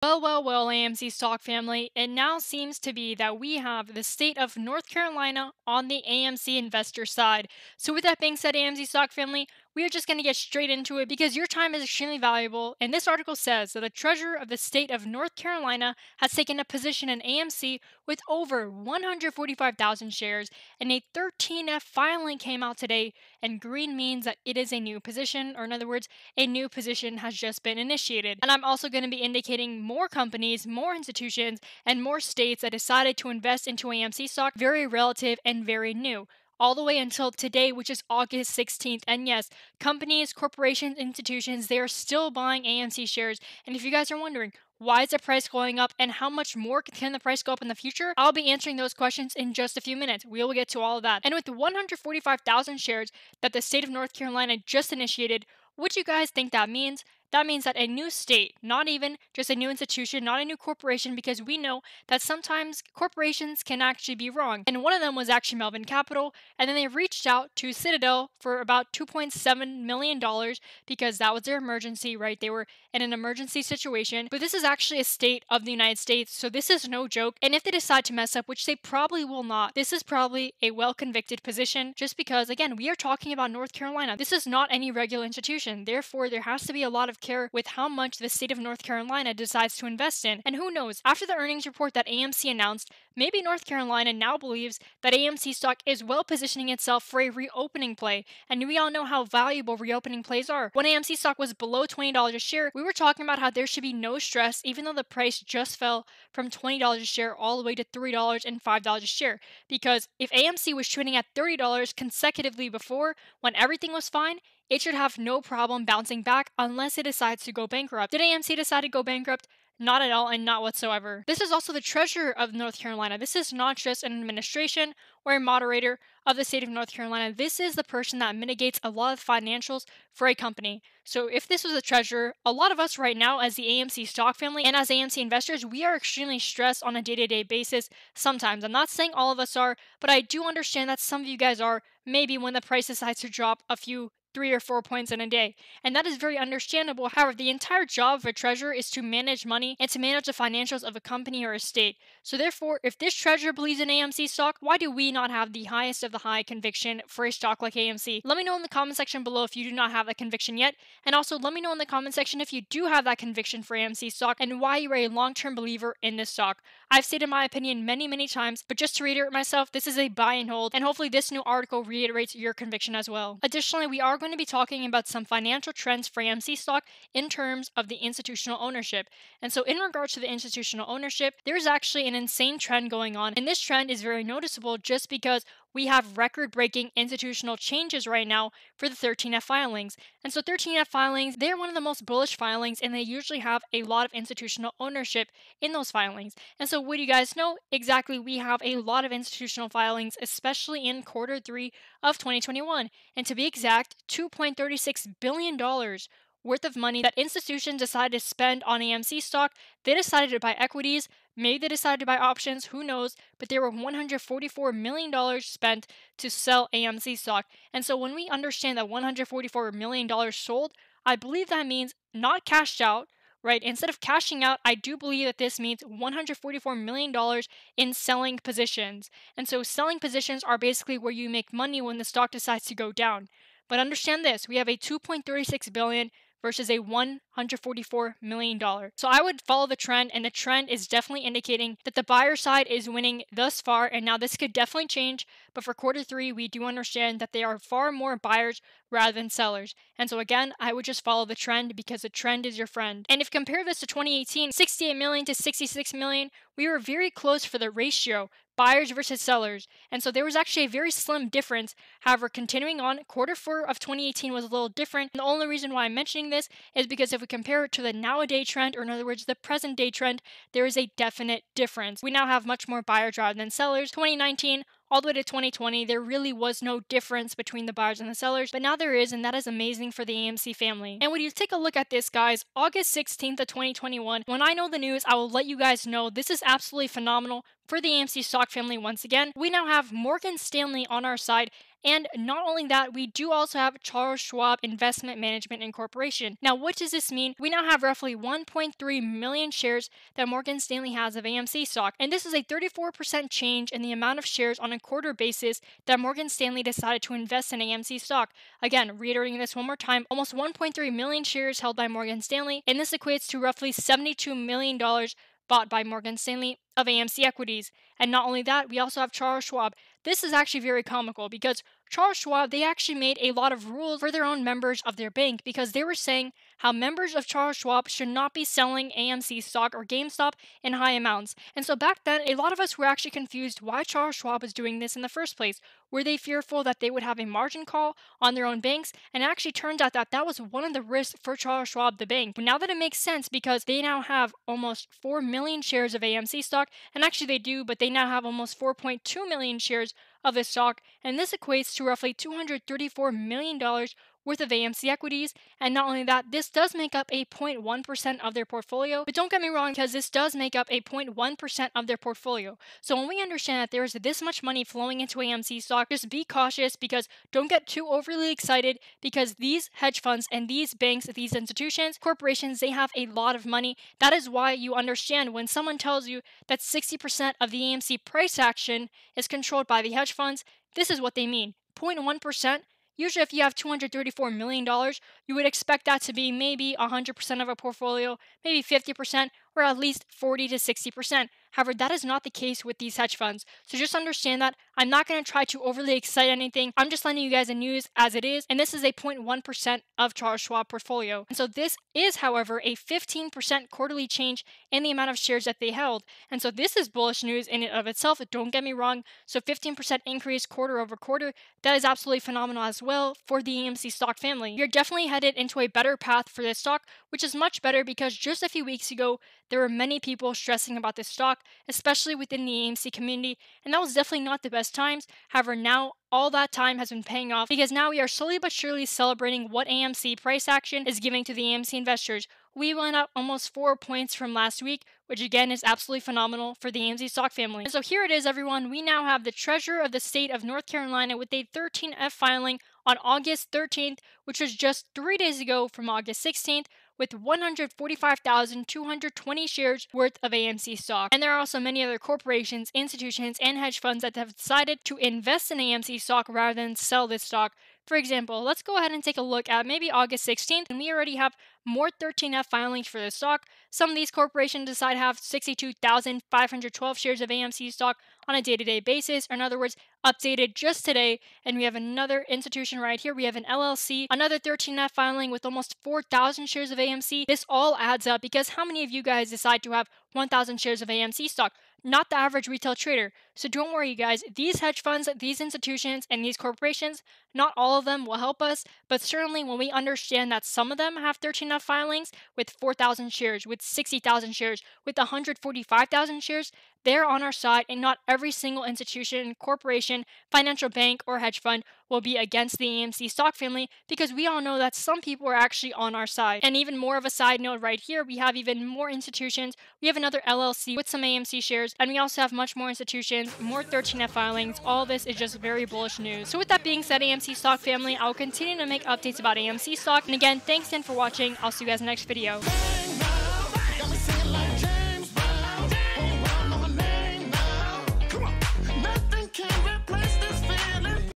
Well, AMC stock family, it now seems to be that we have the state of North Carolina on the AMC investor side. So, with that being said, AMC stock family, we are just going to get straight into it because your time is extremely valuable. And this article says that the treasurer of the state of North Carolina has taken a position in AMC with over 145,000 shares, and a 13F filing came out today. And green means that it is a new position, or in other words, a new position has just been initiated. And I'm also going to be indicating more companies, more institutions, and more states that decided to invest into AMC stock, very relative and very new. All the way until today, which is August 16th. And yes, companies, corporations, institutions, they are still buying AMC shares. And if you guys are wondering, why is the price going up and how much more can the price go up in the future? I'll be answering those questions in just a few minutes. We will get to all of that. And with 145,000 shares that the state of North Carolina just initiated, what do you guys think that means? That means that a new state, not even just a new institution, not a new corporation, because we know that sometimes corporations can actually be wrong. And one of them was actually Melvin Capital, and then they reached out to Citadel for about $2.7 million because that was their emergency, right? They were in an emergency situation. But this is actually a state of the United States, so this is no joke. And if they decide to mess up, which they probably will not, this is probably a well-convicted position just because, again, we are talking about North Carolina. This is not any regular institution. Therefore, there has to be a lot of care with how much the state of North Carolina decides to invest in. And who knows, after the earnings report that AMC announced, maybe North Carolina now believes that AMC stock is well positioning itself for a reopening play. And we all know how valuable reopening plays are. When AMC stock was below $20 a share, we were talking about how there should be no stress even though the price just fell from $20 a share all the way to $3 and $5 a share. Because if AMC was trading at $30 consecutively before, when everything was fine, it should have no problem bouncing back unless it decides to go bankrupt. Did AMC decide to go bankrupt? Not at all and not whatsoever. This is also the treasurer of North Carolina. This is not just an administration or a moderator of the state of North Carolina. This is the person that mitigates a lot of financials for a company. So if this was a treasurer, a lot of us right now as the AMC stock family and as AMC investors, we are extremely stressed on a day-to-day basis sometimes. I'm not saying all of us are, but I do understand that some of you guys are, maybe when the price decides to drop a few 3 or 4 points in a day. And that is very understandable. However, the entire job of a treasurer is to manage money and to manage the financials of a company or a state. So therefore, if this treasurer believes in AMC stock, why do we not have the highest of the high conviction for a stock like AMC? Let me know in the comment section below if you do not have that conviction yet. And also let me know in the comment section if you do have that conviction for AMC stock and why you are a long-term believer in this stock. I've stated my opinion many times, but just to reiterate myself, this is a buy and hold, and hopefully this new article reiterates your conviction as well. Additionally, we are going to be talking about some financial trends for AMC stock in terms of the institutional ownership. And so in regards to the institutional ownership, there's actually an insane trend going on, and this trend is very noticeable just because we have record-breaking institutional changes right now for the 13F filings. And so 13F filings, they're one of the most bullish filings, and they usually have a lot of institutional ownership in those filings. And so what do you guys know? Exactly, we have a lot of institutional filings, especially in Q3 of 2021. And to be exact, $2.36 billion worth of money that institutions decided to spend on AMC stock. They decided to buy equities, maybe they decided to buy options, who knows, but there were $144 million spent to sell AMC stock. And so when we understand that $144 million sold, I believe that means not cashed out, right? Instead of cashing out, I do believe that this means $144 million in selling positions. And so selling positions are basically where you make money when the stock decides to go down. But understand this, we have a $2.36 billion versus a $144 million. So I would follow the trend, and the trend is definitely indicating that the buyer side is winning thus far, and now this could definitely change, but for Q3, we do understand that there are far more buyers rather than sellers. And so again, I would just follow the trend because the trend is your friend. And if you compare this to 2018, 68 million to 66 million, we were very close for the ratio, buyers versus sellers. And so there was actually a very slim difference. However, continuing on, Q4 of 2018 was a little different. And the only reason why I'm mentioning this is because if we compare it to the nowadays trend, or in other words, the present day trend, there is a definite difference. We now have much more buyers rather than sellers. 2019, all the way to 2020, there really was no difference between the buyers and the sellers, but now there is, and that is amazing for the AMC family. And when you take a look at this, guys, August 16th of 2021, when I know the news, I will let you guys know. This is absolutely phenomenal for the AMC stock family once again, we now have Morgan Stanley on our side. And not only that, we do also have Charles Schwab Investment Management Incorporation. Now, what does this mean? We now have roughly 1.3 million shares that Morgan Stanley has of AMC stock. And this is a 34% change in the amount of shares on a quarter basis that Morgan Stanley decided to invest in AMC stock. Again, reiterating this one more time, almost 1.3 million shares held by Morgan Stanley, and this equates to roughly $72 million bought by Morgan Stanley of AMC equities. And not only that, we also have Charles Schwab. This is actually very comical because Charles Schwab, they actually made a lot of rules for their own members of their bank because they were saying how members of Charles Schwab should not be selling AMC stock or GameStop in high amounts. And so back then, a lot of us were actually confused why Charles Schwab was doing this in the first place. Were they fearful that they would have a margin call on their own banks? And it actually turned out that that was one of the risks for Charles Schwab, the bank. But now that it makes sense because they now have almost 4 million shares of AMC stock, and actually they do, but they now have almost 4.2 million shares of this stock, and this equates to roughly $234 million worth of AMC equities. And not only that, this does make up a 0.1% of their portfolio. But don't get me wrong, because this does make up a 0.1% of their portfolio. So when we understand that there is this much money flowing into AMC stock, just be cautious because don't get too overly excited because these hedge funds and these banks, these institutions, corporations, they have a lot of money. That is why you understand when someone tells you that 60% of the AMC price action is controlled by the hedge funds, this is what they mean. 0.1%. Usually if you have $234 million, you would expect that to be maybe 100% of a portfolio, maybe 50%, or at least 40 to 60%. However, that is not the case with these hedge funds. So just understand that I'm not going to try to overly excite anything. I'm just letting you guys the news as it is. And this is a 0.1% of Charles Schwab portfolio. And so this is, however, a 15% quarterly change in the amount of shares that they held. And so this is bullish news in and of itself. Don't get me wrong. So 15% increase quarter over quarter. That is absolutely phenomenal as well for the AMC stock family. You're definitely headed into a better path for this stock, which is much better because just a few weeks ago, there were many people stressing about this stock, especially within the AMC community, and that was definitely not the best times. However, now all that time has been paying off because now we are slowly but surely celebrating what AMC price action is giving to the AMC investors. We went up almost 4 points from last week, which again is absolutely phenomenal for the AMC stock family. And so here it is, everyone. We now have the Treasurer of the State of North Carolina with a 13F filing on August 13th, which was just 3 days ago from August 16th, with 145,220 shares worth of AMC stock. And there are also many other corporations, institutions, and hedge funds that have decided to invest in AMC stock rather than sell this stock. For example, let's go ahead and take a look at maybe August 16th, and we already have more 13F filings for this stock. Some of these corporations decide to have 62,512 shares of AMC stock on a day-to-day basis, or in other words, updated just today. And we have another institution right here. We have an LLC, another 13F filing with almost 4,000 shares of AMC. This all adds up because how many of you guys decide to have 1,000 shares of AMC stock? Not the average retail trader. So don't worry, guys. These hedge funds, these institutions, and these corporations, not all of them will help us, but certainly when we understand that some of them have 13F filings with 4,000 shares, with 60,000 shares, with 145,000 shares, they're on our side, and not every single institution, corporation, financial bank, or hedge fund will be against the AMC stock family because we all know that some people are actually on our side. And even more of a side note right here, we have even more institutions. We have another LLC with some AMC shares, and we also have much more institutions, more 13F filings. All this is just very bullish news. So with that being said, AMC stock family, I'll continue to make updates about AMC stock. And again, thanks again for watching. I'll see you guys in the next video.